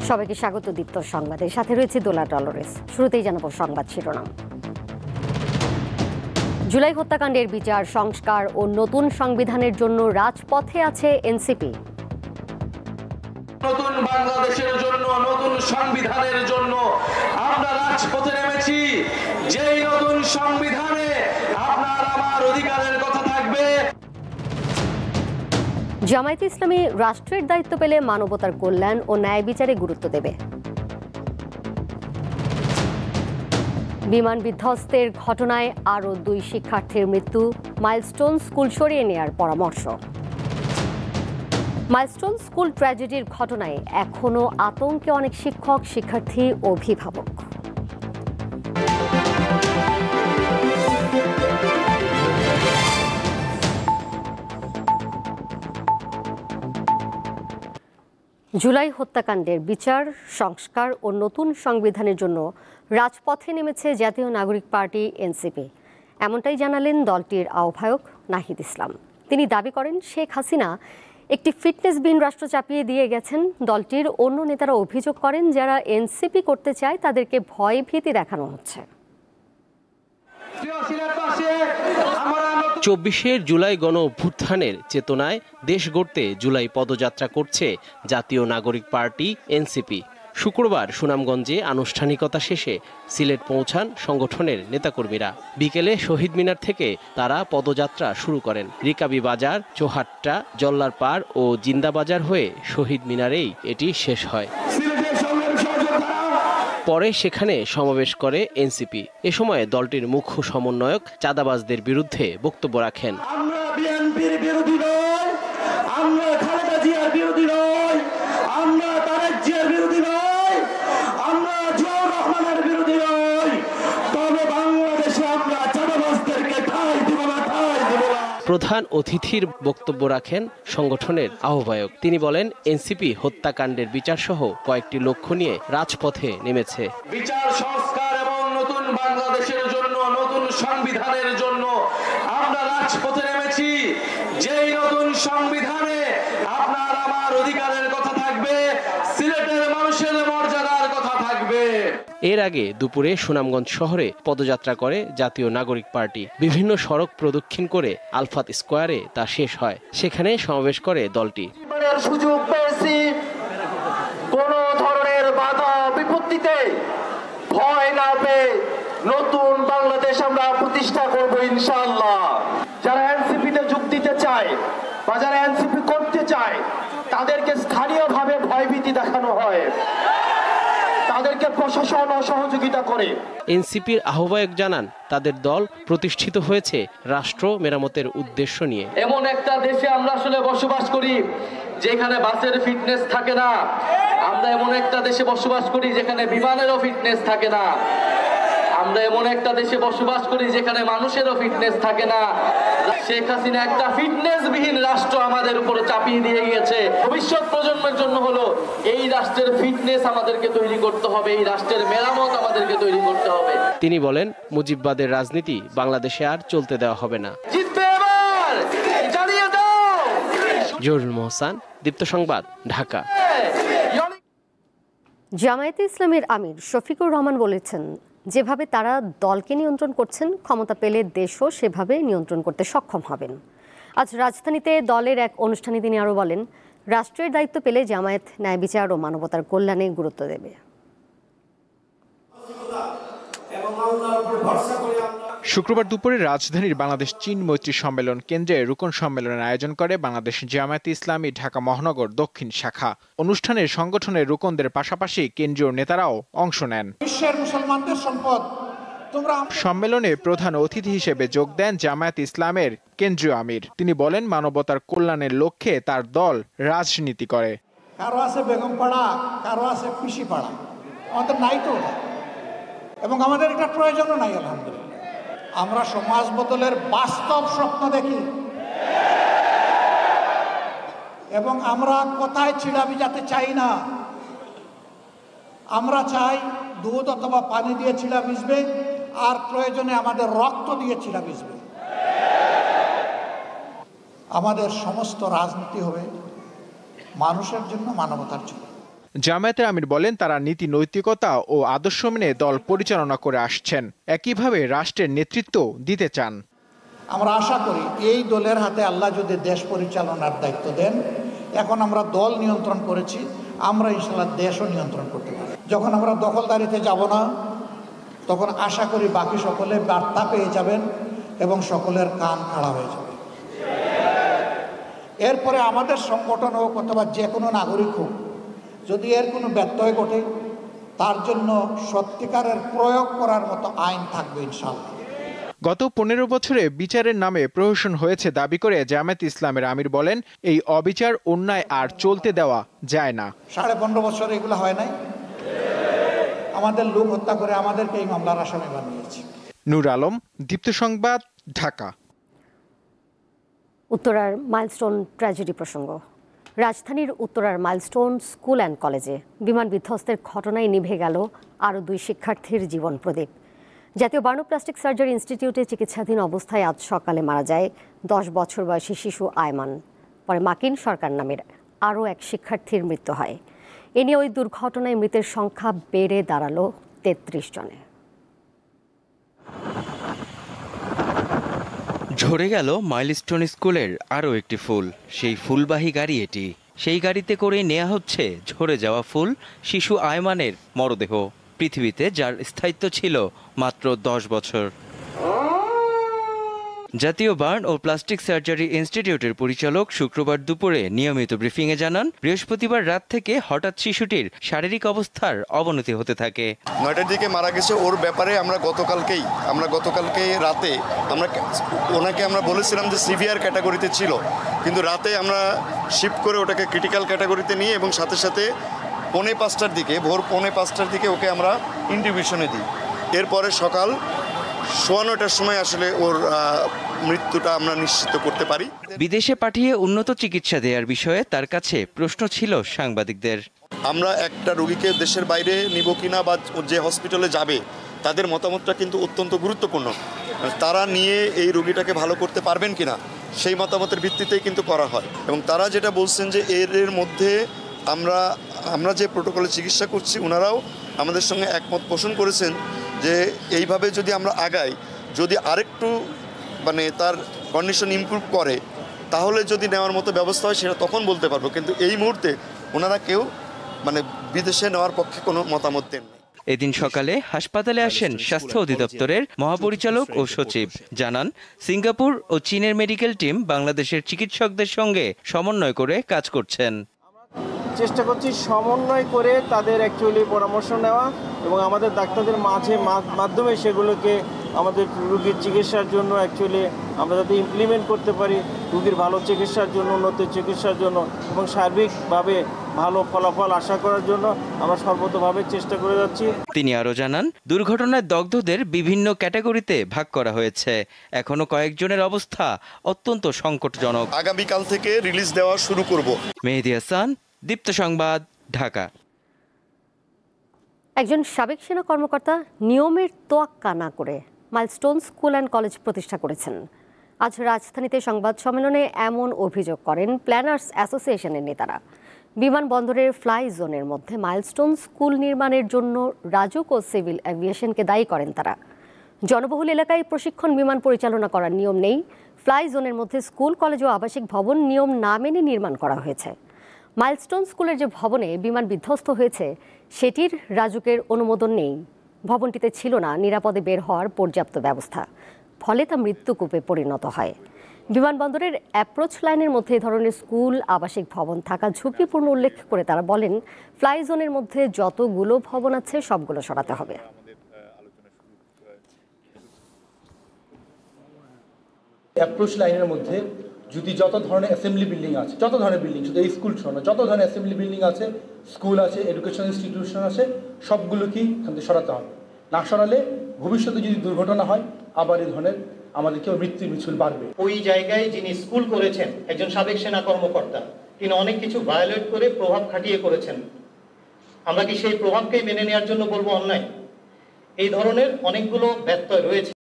সবাইকে স্বাগত দীপ্ত সংবাদের সাথে রয়েছে দোলা ডলরেস। শুরুতেই জানাবো সংবাদ শিরোনাম। জুলাই হত্যাকাণ্ডের বিচার, সংস্কার ও নতুন সংবিধানের জন্য রাজপথে আছে এনসিপি। নতুন বাংলাদেশের জন্য, নতুন সংবিধানের জন্য আমরা রাজপথে নেমেছি। যেই নতুন সংবিধানে আপনার আমার অধিকারের কথা থাকবে। জামায়াতে ইসলামী রাষ্ট্রের দায়িত্ব পেলে মানবতার কল্যাণ ও ন্যায় বিচারে গুরুত্ব দেবে। বিমান বিধ্বস্তের ঘটনায় আরও 2 শিক্ষার্থীর মৃত্যু, মাইলস্টোন স্কুল সরিয়ে নেওয়ার পরামর্শ। মাইলস্টোন স্কুল ট্র্যাজেডির ঘটনায় এখনও আতঙ্কে অনেক শিক্ষক, শিক্ষার্থী, অভিভাবক। জুলাই হত্যাকাণ্ডের বিচার, সংস্কার ও নতুন সংবিধানের জন্য রাজপথে নেমেছে জাতীয় নাগরিক পার্টি এনসিপি। এমনটাই জানালেন দলটির আহ্বায়ক নাহিদ ইসলাম। তিনি দাবি করেন, শেখ হাসিনা একটি ফিটনেসবিহীন রাষ্ট্র চাপিয়ে দিয়ে গেছেন। দলটির অন্য নেতারা অভিযোগ করেন, যারা এনসিপি করতে চায় তাদেরকে ভয় ভীতি দেখানো হচ্ছে। 24 জুলাই গণ অভ্যুত্থানের চেতনায় দেশ গড়তে জুলাই পদযাত্রা করছে জাতীয় নাগরিক পার্টি এনসিপি। শুক্রবার সুনামগঞ্জে আনুষ্ঠানিকতা শেষে সিলেট পৌঁছান সংগঠনের নেতাকর্মীরা। বিকেলে শহীদ মিনার থেকে তারা পদযাত্রা শুরু করেন। রিকাবি বাজার, চৌহাট্টা, জল্লারপাড় ও জিন্দাবাজার হয়ে শহীদ মিনারেই এটি শেষ হয়। পরে সেখানে সমাবেশ করে এনসিপি। এ সময় দলটির মুখ্য সমন্বয়ক চাঁদাবাজদের বিরুদ্ধে বক্তব্য রাখেন। আমরা বিএনপির বিরোধী নই, আমরা খালেদা জিয়ার বিরোধী নই, আমরা তারেক জিয়ার বিরোধী নই, আমরা জিয়াউর রহমানের বিরোধী নই, তবে বাংলাদেশে আমরা চাঁদাবাজদেরকে ঠাঁই দিব না, ঠাঁই দিব না। প্রধান অতিথির বক্তব্য রাখেন সংগঠনের আহ্বায়ক। তিনি বলেন, এনসিপি হত্যাকাণ্ডের বিচার সহ কয়েকটি লক্ষ্য নিয়ে রাজপথে নেমেছে। বিচার, সংস্কার এবং নতুন বাংলাদেশের জন্য, নতুন সংবিধানের জন্য আমরা রাজপথে নেমেছি। যেই নতুন সংবিধানে আপনার আমার অধিকারের কথা থাকবে, সিলেটের মানুষের মর্যাদার কথা থাকবে। এর আগে দুপুরে সুনামগঞ্জ শহরে পদযাত্রা করে জাতীয় নাগরিক পার্টি। বিভিন্ন সড়ক প্রদক্ষিণ করে আলফাত স্কয়ারে তা শেষ হয়। সেখানে সমাবেশ করে দলটি। সুযোগ পেয়েছি, কোন ধরনের বাধা বিপত্তিতে ভয় না পেয়ে নতুন বাংলাদেশ আমরা প্রতিষ্ঠা করব ইনশাআল্লাহ। যারা এনসিপিতে যোগ দিতে চায় বা যারা এনসিপি করতে চায় তাদেরকে স্থানীয়ভাবে ভয়ভীতি দেখানো হয়, তাদেরকে প্রশাসন অসহযোগিতা করে। এনসিপির আহ্বায়ক জানান, তাদের দল প্রতিষ্ঠিত হয়েছে রাষ্ট্র মেরামতের উদ্দেশ্য নিয়ে। এমন একটা দেশে আমরা আসলে বসবাস করি যেখানে বাসের ফিটনেস থাকে না। আমরা এমন একটা দেশে বসবাস করি যেখানে বিমানেরও ফিটনেস থাকে না। আমরা এমন একটা দেশে বসবাস করি যেখানে মানুষেরও ফিটনেস থাকে না। শেখ হাসিনা একটা ফিটনেসবিহীন রাষ্ট্র আমাদের উপরে চাপিয়ে দিয়ে গিয়েছে। ভবিষ্যৎ প্রজন্মের জন্য হলো এই রাষ্ট্রের ফিটনেস আমাদেরকে তৈরি করতে হবে, এই রাষ্ট্রের মেরামত আমাদেরকে তৈরি করতে হবে। তিনি বলেন, মুজিববাদের রাজনীতি বাংলাদেশে আর চলতে দেওয়া হবে না। জিতবে এবার, জানিয়ে দাও। জহুরুল মোহসান, দীপ্ত সংবাদ, ঢাকা। জামায়াতে ইসলামীর আমির শফিকুর রহমান বলেছেন, যেভাবে তারা দলকে নিয়ন্ত্রণ করছেন, ক্ষমতা পেলে দেশও সেভাবে নিয়ন্ত্রণ করতে সক্ষম হবেন। আজ রাজধানীতে দলের এক অনুষ্ঠানে তিনি আরও বলেন, রাষ্ট্রের দায়িত্ব পেলে জামায়াত ন্যায় বিচার ও মানবতার কল্যাণে গুরুত্ব দেবে। শুক্রবার দুপুরে রাজধানীর বাংলাদেশ চীন মৈত্রী সম্মেলন কেন্দ্রে রুকন সম্মেলনের আয়োজন করে বাংলাদেশ জামায়াতে ইসলামী ঢাকা মহানগর দক্ষিণ শাখা। অনুষ্ঠানে সংগঠনের রুকনদের পাশাপাশি কেন্দ্রীয় নেতারাও অংশ নেন। বিশ্বের মুসলমানদের সম্পদ। সম্মেলনে প্রধান অতিথি হিসেবে যোগ দেন জামায়াত ইসলামের কেন্দ্রীয় আমির। তিনি বলেন, মানবতার কল্যাণের লক্ষ্যে তার দল রাজনীতি করে। কারো আছে বেগমপাড়া, কারো আছে পিসিপাড়া, আমাদের নাই তো, এবং আমাদের এটা প্রয়োজনও নাই। আলহামদুলিল্লাহ, আমরা সমাজ বদলের বাস্তব স্বপ্ন দেখি এবং আমরা কোথায় ছিড়া ভিজাতে চাই না। আমরা চাই দুধ অথবা পানি দিয়ে ছিড়া ভিজবে, আর প্রয়োজনে আমাদের রক্ত দিয়ে ছিড়া ভিজবে। আমাদের সমস্ত রাজনীতি হবে মানুষের জন্য, মানবতার জন্য। জামায়াতের আমির বলেন, তারা নীতি নৈতিকতা ও আদর্শ মেনে দল পরিচালনা করে আসছেন, একইভাবে রাষ্ট্রের নেতৃত্ব দিতে চান। আমরা আশা করি এই দলের হাতে আল্লাহ যদি দেশ পরিচালনার দায়িত্ব দেন, এখন আমরা দল নিয়ন্ত্রণ করেছি, আমরা ইনশাআল্লাহ দেশও নিয়ন্ত্রণ করতে পারি। যখন আমরা দখলদারিতে যাব না, তখন আশা করি বাকি সকলে বার্তা পেয়ে যাবেন এবং সকলের কান খাড়া হয়ে যাবে। এরপরে আমাদের সংগঠন হোক অথবা যে কোনো নাগরিক হোক, যদি এর কোনো ব্যত্যয় ঘটে, তার জন্য সত্যিকারের প্রয়োগ করার মতো আইন থাকবে ইনশাআল্লাহ। গত 15 বছরে বিচারের নামে প্রহসন হয়েছে দাবি করে জামায়াতে ইসলামের আমির বলেন, এই অবিচার অন্যায় আর চলতে দেওয়া যায় না। 15.5 বছর এগুলো হয় নাই, আমাদের লোক হত্যা করে আমাদেরকে এই মামলার আসামি বানিয়েছে। নূর আলম, দীপ্ত সংবাদ, ঢাকা। উত্তরার মাইলস্টোন ট্র্যাজেডি প্রসঙ্গ। রাজধানীর উত্তরার মাইলস্টোন স্কুল অ্যান্ড কলেজে বিমান বিধ্বস্তের ঘটনায় নিভে গেল আরও 2 শিক্ষার্থীর জীবন প্রদীপ। জাতীয় বার্নোপ্লাস্টিক সার্জারি ইনস্টিটিউটে চিকিৎসাধীন অবস্থায় আজ সকালে মারা যায় 10 বছর বয়সী শিশু আয়মান। পরে মাকিন সরকার নামের আরও 1 শিক্ষার্থীর মৃত্যু হয়। এ নিয়ে ওই দুর্ঘটনায় মৃতের সংখ্যা বেড়ে দাঁড়ালো 33 জনে। ঝরে গেল মাইলস্টোন স্কুলের আরও একটি ফুল। সেই ফুলবাহী গাড়ি এটি। সেই গাড়িতে করে নেওয়া হচ্ছে ঝরে যাওয়া ফুল শিশু আয়মানের মরদেহ, পৃথিবীতে যার স্থায়িত্ব ছিল মাত্র 10 বছর। জাতীয় বার্ন ও প্লাস্টিক সার্জারি ইনস্টিটিউটের পরিচালক শুক্রবার দুপুরে নিয়মিত ব্রিফিংয়ে জানান, বৃহস্পতিবার রাত থেকে হঠাৎ শিশুটির শারীরিক অবস্থার অবনতি হতে থাকে। 9টার দিকে মারা গেছে। ওর ব্যাপারে আমরা গতকালকে রাতে ওনাকে আমরা বলেছিলাম যে সিভিয়ার ক্যাটাগরিতে ছিল, কিন্তু রাতে আমরা শিফট করে ওটাকে ক্রিটিক্যাল ক্যাটাগরিতে নিয়ে এবং সাথে সাথে ভোর 5:45টার দিকে ওকে আমরা ইনটিউবেশনে দিই। এরপরে সকাল 9:15টার সময় আসলে ওর মৃত্যুটা আমরা নিশ্চিত করতে পারি। বিদেশে পাঠিয়ে উন্নত চিকিৎসা দেওয়ার বিষয়ে তার কাছে প্রশ্ন ছিল সাংবাদিকদের। আমরা একটা রোগীকে দেশের বাইরে নিব কিনা বা যে হসপিটালে যাবে তাদের মতামতটা কিন্তু অত্যন্ত গুরুত্বপূর্ণ। তারা নিয়ে এই রোগীটাকে ভালো করতে পারবেন কিনা সেই মতামতের ভিত্তিতেই কিন্তু করা হয়। এবং তারা যেটা বলছেন যে এর মধ্যে আমরা যে প্রোটোকলে চিকিৎসা করছি, ওনারাও আমাদের সঙ্গে একমত পোষণ করেছেন যে এইভাবে যদি আমরা আগাই, যদি আরেকটু তার কন্ডিশন ইমপ্রুভ করে, তাহলে যদি নেওয়ার মতো ব্যবস্থা হয় সেটা তখন বলতে পারবো। কিন্তু এই মুহূর্তে ওনারা কেউ বিদেশে নেওয়ার পক্ষে কোনো মতামত দেন না। এদিন সকালে হাসপাতালে আসেন স্বাস্থ্য অধিদপ্তরের মহাপরিচালক ও সচিব। জানান, সিঙ্গাপুর ও চীনের মেডিকেল টিম বাংলাদেশের চিকিৎসকদের সঙ্গে সমন্বয় করে কাজ করছেন। চেষ্টা করছি সমন্বয় করে তাদের অ্যাকচুয়ালি পরামর্শ নেওয়া এবং আমাদের ডাক্তারদের মাধ্যমে সেগুলোকে আমাদের রোগীর চিকিৎসার জন্য অ্যাকচুয়ালি আমরা যাতে ইমপ্লিমেন্ট করতে পারি, রোগীর ভালো চিকিৎসার জন্য, উন্নত চিকিৎসার জন্য এবং সার্বিকভাবে ভালো ফলাফল আশা করার জন্য আমরা সর্বতভাবে চেষ্টা করে যাচ্ছি। তিনি আরও জানান, দুর্ঘটনায় দগ্ধদের বিভিন্ন ক্যাটাগরিতে ভাগ করা হয়েছে। এখনো কয়েকজনের অবস্থা অত্যন্ত সংকটজনক। আগামীকাল থেকে রিলিজ দেওয়া শুরু করব। মেহেদী হাসান, দীপ্ত সংবাদ, ঢাকা। একজন সাবেক সেনা কর্মকর্তা নিয়মের তোয়াক্কা না করে মাইলস্টোন স্কুল অ্যান্ড কলেজ প্রতিষ্ঠা করেছেন। আজ রাজধানীতে সংবাদ সম্মেলনে এমন অভিযোগ করেন প্ল্যানার্স অ্যাসোসিয়েশনের নেতারা। বিমানবন্দরের ফ্লাই জোনের মধ্যে মাইলস্টোন স্কুল নির্মাণের জন্য রাজুক ও সিভিল এভিয়েশনকে দায়ী করেন তারা। জনবহুল এলাকায় প্রশিক্ষণ বিমান পরিচালনা করার নিয়ম নেই। ফ্লাই জোনের মধ্যে স্কুল, কলেজ ও আবাসিক ভবন নিয়ম না মেনে নির্মাণ করা হয়েছে। মাইলস্টোন স্কুলের যে ভবনে বিমান বিধ্বস্ত হয়েছে সেটির রাজুকের অনুমোদন নেই। ভবনটিতে ছিল না নিরাপদে বের হওয়ার পর্যাপ্ত ব্যবস্থা, ফলে তা মৃত্যুকূপে পরিণত হয়। বিমানবন্দরের অ্যাপ্রোচ লাইনের মধ্যে এই ধরনের স্কুল, আবাসিক ভবন থাকা ঝুঁকিপূর্ণ উল্লেখ করে তারা বলেন, ফ্লাই জোনের মধ্যে যতগুলো ভবন আছে সবগুলো সরাতে হবে। অ্যাপ্রোচ লাইনের মধ্যে যদি যত ধরনের অ্যাসেম্বলি বিল্ডিং আছে, যত ধরনের বিল্ডিং, শুধু এই স্কুল শোনো, যত ধরনের অ্যাসেম্বলি বিল্ডিং আছে, স্কুল আছে, এডুকেশন ইনস্টিটিউশন আছে, সবগুলোকেই এখান থেকে সরাতে হবে। না সরালে ভবিষ্যতে যদি দুর্ঘটনা হয় আবার এই ধরনের আমাদেরকে মৃত্যুর মিছিল বাড়বে। ওই জায়গায় যিনি স্কুল করেছেন একজন সাবেক সেনা কর্মকর্তা, তিনি অনেক কিছু ভায়োলেট করে প্রভাব খাটিয়ে করেছেন। আমরা কি সেই প্রভাবকেই মেনে নেওয়ার জন্য বলবো অন্যায়? এই ধরনের অনেকগুলো ব্যত্যয় রয়েছে।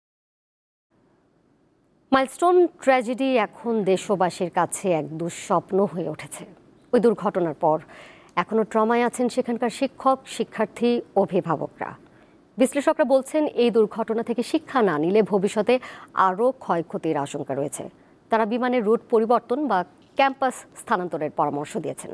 মাইলস্টোন ট্র্যাজেডি এখন দেশবাসীর কাছে এক দুঃস্বপ্ন হয়ে উঠেছে। ওই দুর্ঘটনার পর এখনও ট্রমায় আছেন সেখানকার শিক্ষক, শিক্ষার্থী, অভিভাবকরা। বিশ্লেষকরা বলছেন এই দুর্ঘটনা থেকে শিক্ষা না নিলে ভবিষ্যতে আরও ক্ষয়ক্ষতির আশঙ্কা রয়েছে। তারা বিমানের রুট পরিবর্তন বা ক্যাম্পাস স্থানান্তরের পরামর্শ দিয়েছেন।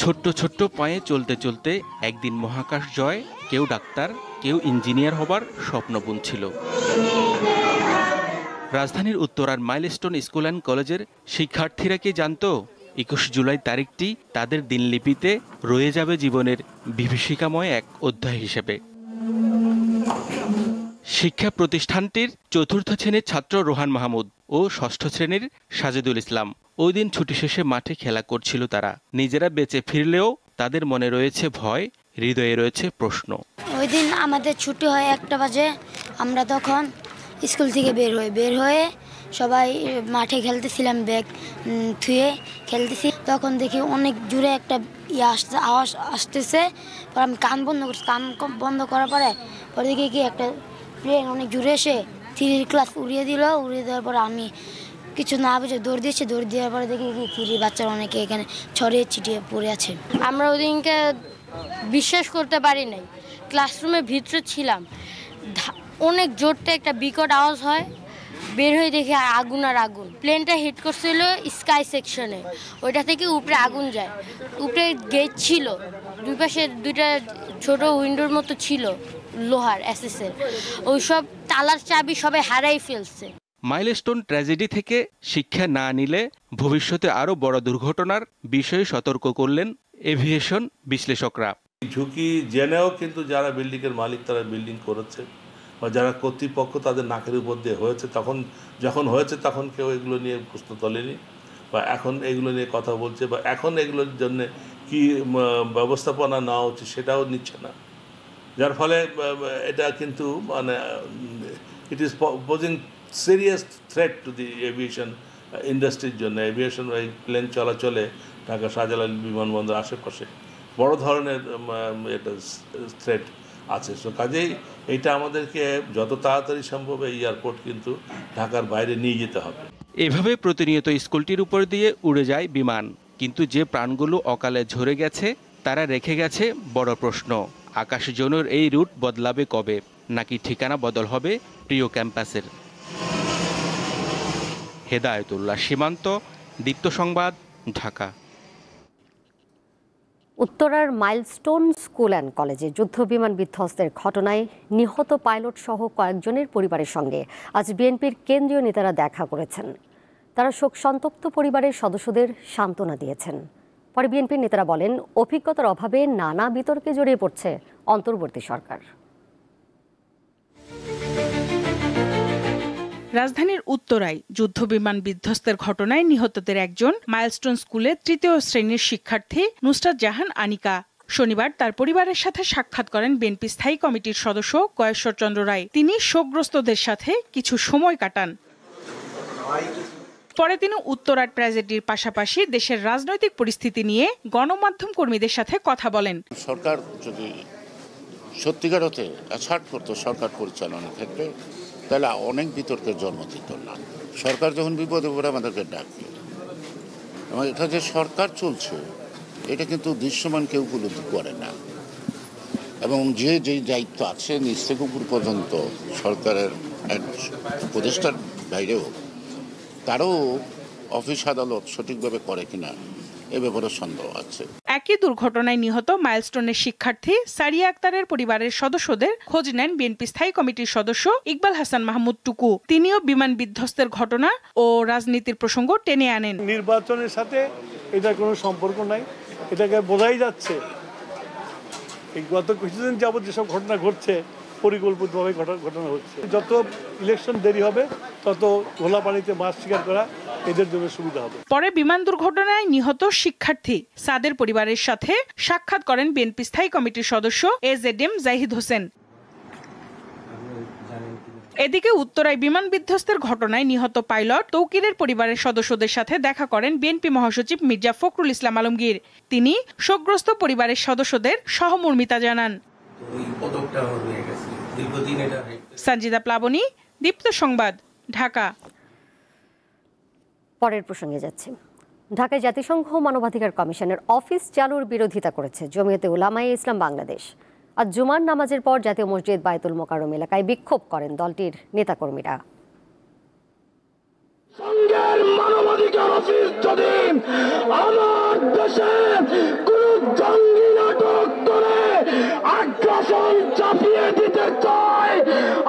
ছোট্ট ছোট্ট পায়ে চলতে চলতে একদিন মহাকাশ জয়, কেউ ডাক্তার, কেউ ইঞ্জিনিয়ার হবার স্বপ্ন বুনছিল। রাজধানীর উত্তরার মাইলস্টোন স্কুল অ্যান্ড কলেজের শিক্ষার্থীরা কি জানতো 21 জুলাই তারিখটি তাদের দিনলিপিতে রয়ে যাবে জীবনের বিভীষিকাময় এক অধ্যায় হিসেবে। শিক্ষা প্রতিষ্ঠানটির চতুর্থ শ্রেণীর ছাত্র রোহান মাহমুদ ও ষষ্ঠ শ্রেণীর সাজেদুল ইসলাম ওই দিন ছুটি শেষে মাঠে খেলা করছিল। তারা নিজেরা বেঁচে ফিরলেও তাদের মনে রয়েছে ভয়, হৃদয়ে রয়েছে প্রশ্ন। ওই দিন আমাদের ছুটি হয় 1টা বাজে। আমরা তখন স্কুল থেকে বের হয়ে সবাই মাঠে খেলতেছিলাম, ব্যাগ থুয়ে খেলতেছি। তখন দেখি অনেক জোরে একটা আওয়াজ আসতেছে। পরে আমি কান বন্ধ করছি। কান বন্ধ করার পরে দেখি কি একটা প্লেন অনেক জোরে এসে 3 ক্লাস উড়িয়ে দিল। উড়িয়ে দেওয়ার পরে আমি কিছু না বুঝে দৌড় দিয়েছি। দৌড় দেওয়ার পরে দেখি কি 3 বাচ্চারা অনেকে এখানে ছড়িয়ে ছিটিয়ে পড়ে আছে। আমরা ওদিনকে বিশ্বাস করতে পারি নাই। ক্লাসরুমের ভিতরে ছিলাম, অনেক জোরটা একটা বিকট আওয়াজ হয়, বের হয়ে দেখি আগুন আর আগুন। প্লেনটা হিট করছিল স্কাই সেকশনে, ওইটা থেকে উপরে আগুন যায়। উপরে গেট ছিল, দুই পাশে 2টা ছোট উইন্ডোর মতো ছিল লোহার এসএসের, ওইসব তালার চাবি সবাই হারাই ফেলছে। মাইলস্টোন ট্র্যাজেডি থেকে শিক্ষা না নিলে ভবিষ্যতে আরও বড় দুর্ঘটনার বিষয়ে সতর্ক করলেন এভিয়েশন বিশ্লেষকরা। ঝুঁকি জেনেও কিন্তু যারা বিল্ডিংয়ের মালিক তারা বিল্ডিং করেছে, বা যারা কর্তৃপক্ষ তাদের নাকের উপর দিয়ে হয়েছে, যখন হয়েছে তখন কেউ এগুলো নিয়ে প্রশ্ন তোলেনি, বা এখন এগুলো নিয়ে কথা বলছে, বা এখন এগুলোর জন্য কি ব্যবস্থাপনা নেওয়া উচিত সেটাও নিচ্ছে না। যার ফলে এটা কিন্তু মানে it is posing serious threat to the aviation ইন্ডাস্ট্রির জন্য। এভিয়েশন এই প্লেন চলাচলে ঢাকা শাহজালাল বিমানবন্দর আশেপাশে বড় ধরনের এটা থ্রেট আছে। সো কাজেই এটা আমাদেরকে যত তাড়াতাড়ি সম্ভব এই এয়ারপোর্ট কিন্তু ঢাকার বাইরে নিয়ে যেতে হবে। এভাবে প্রতিনিয়ত স্কুলটির উপর দিয়ে উড়ে যায় বিমান, কিন্তু যে প্রাণগুলো অকালে ঝরে গেছে তারা রেখে গেছে বড় প্রশ্ন। আকাশজনের এই রুট বদলাবে কবে, নাকি ঠিকানা বদল হবে প্রিয় ক্যাম্পাসের? হেদায়েতুল্লাহ সীমান্ত, দীপ্ত সংবাদ, ঢাকা। উত্তরার মাইলস্টোন স্কুল অ্যান্ড কলেজে যুদ্ধবিমান বিধ্বস্তের ঘটনায় নিহত পাইলট সহ কয়েকজনের পরিবারের সঙ্গে আজ বিএনপির কেন্দ্রীয় নেতারা দেখা করেছেন। তারা শোক সন্তপ্ত পরিবারের সদস্যদের সান্ত্বনা দিয়েছেন। পরে বিএনপির নেতারা বলেন, অভিজ্ঞতার অভাবে নানা বিতর্কে জড়িয়ে পড়ছে অন্তর্বর্তী সরকার। রাজধানীর উত্তরায় যুদ্ধবিমান বিধ্বস্তের ঘটনায় নিহতদের একজন মাইলস্টোন স্কুলের 3য় শ্রেণীর শিক্ষার্থী নুসরাত জাহান আনিকা। শনিবার তার পরিবারের সাথে সাক্ষাৎ করেন বিএনপি স্থায়ী কমিটির সদস্য গয়েশ্বর চন্দ্র রায়। তিনি শোকগ্রস্তদের সাথে কিছু সময় কাটান। পরে তিনি উত্তরার ট্র্যাজেডির পাশাপাশি দেশের রাজনৈতিক পরিস্থিতি নিয়ে গণমাধ্যম কর্মীদের সাথে কথা বলেন। সরকার যদি সত্যিকার অর্থে অ্যাসার্ট করতো সরকার পরিচালনার ক্ষেত্রে, তাহলে অনেক বিতর্কের জন্ম দিত না। সরকার যখন বিপদে পড়ে আমাদেরকে ডাকে, এবং এটা যে সরকার চলছে এটা কিন্তু দৃশ্যমান কেউ উপলব্ধি করে না, এবং যেই দায়িত্ব আছে নিচ থেকে উপর পর্যন্ত সরকারের উপদেষ্টার বাইরেও তারও অফিস আদালত সঠিকভাবে করে কিনা এ ব্যাপারে সন্দেহ আছে। একই দুর্ঘটনায় নিহত মাইলস্টোনের শিক্ষার্থী সারিয়া আক্তারের পরিবারের সদস্যদের খোঁজ নেন বিএনপি স্থায়ী কমিটির সদস্য ইকবাল হাসান মাহমুদ টুকু। তিনিও বিমান বিধ্বস্তের ঘটনা ও রাজনীতির প্রসঙ্গ টেনে আনেন। নির্বাচনের সাথে এটার কোনো সম্পর্ক নাই, এটাকে বোঝাই যাচ্ছে। এই গত কিছুদিন যাবত যেসব ঘটনা ঘটছে পরিকল্পিতভাবে ঘটনা হচ্ছে। যত ইলেকশন দেরি হবে তত ঘোলা পানিতে মাছ শিকার করা এদের জন্য সুবিধা হবে। পরে বিমান দুর্ঘটনায় নিহত শিক্ষার্থী সাদের পরিবারের সাথে সাক্ষাৎ করেন বিএনপি স্থায়ী কমিটির সদস্য এজেডএম জাহিদ হোসেন। এদিকে উত্তরায় বিমান বিধ্বস্তের ঘটনায় নিহত পাইলট তৌকিরের পরিবারের সদস্যদের সাথে দেখা করেন বিএনপি মহাসচিব মির্জা ফখরুল ইসলাম আলমগীর। তিনি শোকগ্রস্ত পরিবারের সদস্যদের সহমর্মিতা জানান। সঞ্জিদা প্লাবনী, দীপ্ত সংবাদ, ঢাকা। পরের প্রসঙ্গে যাচ্ছি। ঢাকায় জাতিসংঘ মানবাধিকার কমিশনের অফিস চালুর বিরোধিতা করেছে জমিয়তে উলামায়ে ইসলাম বাংলাদেশ। আজ জুমার নামাজের পর জাতীয় মসজিদ বায়তুল মোকাররম এলাকায় বিক্ষোভ করেন দলটির নেতাকর্মীরা। সংঘের মানবাধিকার অফিস যদি আমার দেশে কোন জঙ্গি নাটক করে আগ্রাসন চাপিয়ে দিতে চায়,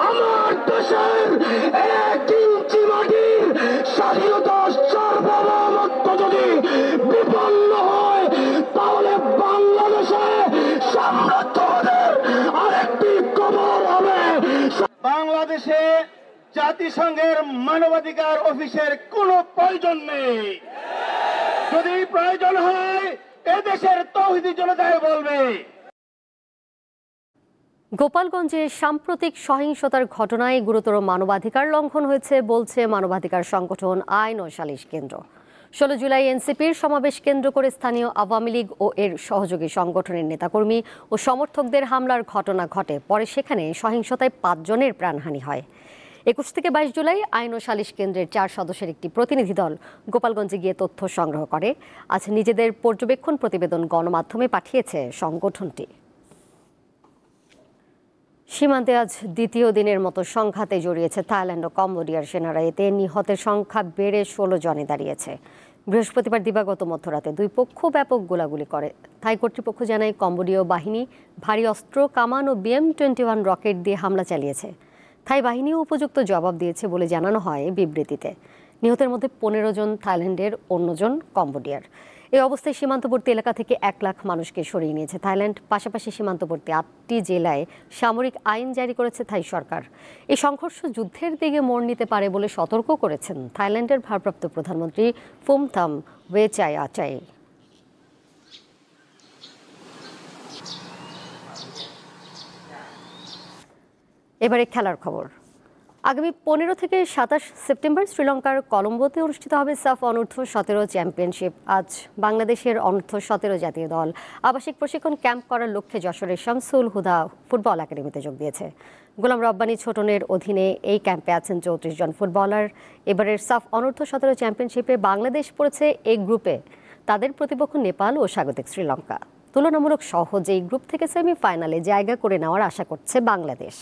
আমার দেশের 1 ইঞ্চি মাটির স্বাধীনতা সার্বভৌমত্ব যদি বিপন্ন হয়, তাহলে বাংলাদেশে সাম্রাজ্যবাদের আরেকটি কবর হবে। বাংলাদেশে জাতিসংঘের মানবাধিকার অফিসের কোনো প্রয়োজন নেই। যদি প্রয়োজন হয় এদেশের তৌহিদি জনতাই বলবে। গোপালগঞ্জে সাম্প্রতিক সহিংসতার ঘটনায় গুরুতর মানবাধিকার লঙ্ঘন হয়েছে বলছে মানবাধিকার সংগঠন আইন ও সালিশ কেন্দ্র। 16 জুলাই এনসিপির সমাবেশ কেন্দ্র করে স্থানীয় আওয়ামী লীগ ও এর সহযোগী সংগঠনের নেতাকর্মী ও সমর্থকদের হামলার ঘটনা ঘটে। পরে সেখানে সহিংসতায় 5 জনের প্রাণহানি হয়। 21 থেকে 22 জুলাই আইন ও সালিশ কেন্দ্রের 4 সদস্যের একটি প্রতিনিধি দল গোপালগঞ্জে গিয়ে তথ্য সংগ্রহ করে। আজ নিজেদের পর্যবেক্ষণ প্রতিবেদন গণমাধ্যমে পাঠিয়েছে সংগঠনটি। সীমান্তে আজ দ্বিতীয় দিনের মতো সংঘাতে জড়িয়েছে থাইল্যান্ড ও কম্বোডিয়ার সেনারা। এতে নিহতের সংখ্যা বেড়ে 16 জনে দাঁড়িয়েছে। বৃহস্পতিবার দিবাগত মধ্যরাতে দুই পক্ষ ব্যাপক গোলাগুলি করে। থাই কর্তৃপক্ষ জানায় কম্বোডীয় বাহিনী ভারী অস্ত্র, কামান ও BM-21 রকেট দিয়ে হামলা চালিয়েছে। থাই বাহিনীও উপযুক্ত জবাব দিয়েছে বলে জানানো হয় বিবৃতিতে। নিহতের মধ্যে 15 জন থাইল্যান্ডের, অন্যজন কম্বোডিয়ার। এই অবস্থায় সীমান্তবর্তী এলাকা থেকে 1 লাখ মানুষকে সরিয়ে নিয়েছে থাইল্যান্ড। পাশাপাশি সীমান্তবর্তী 8টি জেলায় সামরিক আইন জারি করেছে থাই সরকার। এই সংঘর্ষ যুদ্ধের দিকে মোড় নিতে পারে বলে সতর্ক করেছেন থাইল্যান্ডের ভারপ্রাপ্ত প্রধানমন্ত্রী ফুমথাম ওয়েচায়াচাই। এবারে খেলার খবর। আগামী 15 থেকে 27 সেপ্টেম্বর শ্রীলঙ্কার কলম্বোতে অনুষ্ঠিত হবে সাফ অনূর্ধ্ব 17 চ্যাম্পিয়নশিপ। আজ বাংলাদেশের অনূর্ধ্ব 17 জাতীয় দল আবাসিক প্রশিক্ষণ ক্যাম্প করার লক্ষ্যে যশোরের শামসুল হুদা ফুটবল একাডেমিতে যোগ দিয়েছে। গোলাম রব্বানী ছোটনের অধীনে এই ক্যাম্পে আছেন 34 জন ফুটবলার। এবারের সাফ অনূর্ধ্ব 17 চ্যাম্পিয়নশিপে বাংলাদেশ পড়েছে এই গ্রুপে। তাদের প্রতিপক্ষ নেপাল ও স্বাগতিক শ্রীলঙ্কা। তুলনামূলক সহজ এই গ্রুপ থেকে সেমিফাইনালে জায়গা করে নেওয়ার আশা করছে বাংলাদেশ।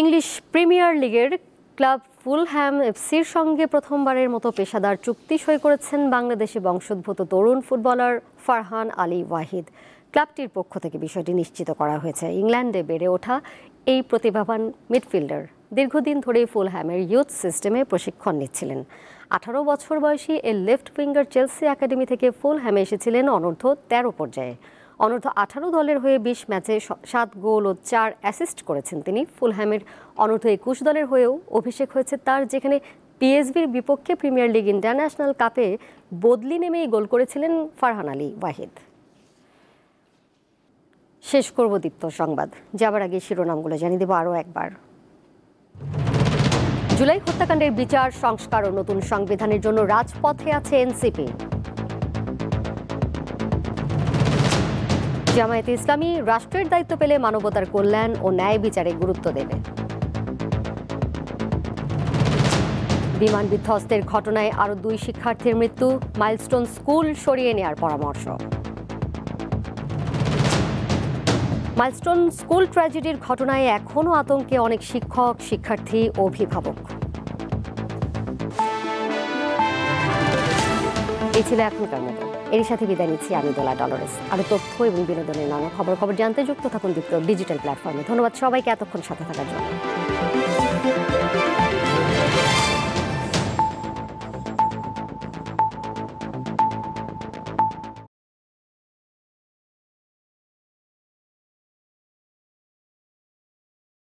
ইংলিশ প্রিমিয়ার লিগের ক্লাব ফুলহ্যাম এফসির সঙ্গে প্রথমবারের মতো পেশাদার চুক্তি সই করেছেন বাংলাদেশি বংশোদ্ভূত তরুণ ফুটবলার ফারহান আলী ওয়াহিদ। ক্লাবটির পক্ষ থেকে বিষয়টি নিশ্চিত করা হয়েছে। ইংল্যান্ডে বেড়ে ওঠা এই প্রতিভাবান মিডফিল্ডার দীর্ঘদিন ধরে ফুলহ্যামের ইউথ সিস্টেমে প্রশিক্ষণ নিচ্ছিলেন। 18 বছর বয়সী এই লেফট উইঙ্গার চেলসি একাডেমি থেকে ফুলহ্যামে এসেছিলেন অনূর্ধ্ব 13 পর্যায়ে। অনূর্ধ্ব 18 দলের হয়ে 20 ম্যাচে 7 গোল ও 4 অ্যাসিস্ট করেছেন তিনি। ফুলহ্যামের অনূর্ধ্ব 21 দলের হয়েও অভিষেক হয়েছে তার, যেখানে পিএসভির বিপক্ষে প্রিমিয়ার লিগ ইন্টারন্যাশনাল কাপে বদলি নেমেই গোল করেছিলেন ফারহান আলী ওয়াহিদ। শেষ করব দীপ্ত সংবাদ, যাবার আগে শিরোনামগুলো জানিয়ে দেব আরও একবার। জুলাই হত্যাকাণ্ডের বিচার, সংস্কার ও নতুন সংবিধানের জন্য রাজপথে আছে এনসিপি। জামায়াতে ইসলামী রাষ্ট্রের দায়িত্ব পেলে মানবতার কল্যাণ ও ন্যায় বিচারে গুরুত্ব দেবে। বিমান বিধ্বস্তের ঘটনায় আরও 2 শিক্ষার্থীর মৃত্যু, মাইলস্টোন স্কুল সরিয়ে নেওয়ার পরামর্শ। মাইলস্টোন স্কুল ট্র্যাজেডির ঘটনায় এখনও আতঙ্কে অনেক শিক্ষক, শিক্ষার্থী, অভিভাবক। এই ছিল এখনকার মতো। এর সাথে বিদায় নিচ্ছি আমি দোলা ডলরেস। আরও তথ্য এবং বিনোদনের নানা খবর জানতে যুক্ত থাকুন দীপ্ত ডিজিটাল প্ল্যাটফর্মে। ধন্যবাদ সবাইকে এতক্ষণ সাথে থাকার জন্য।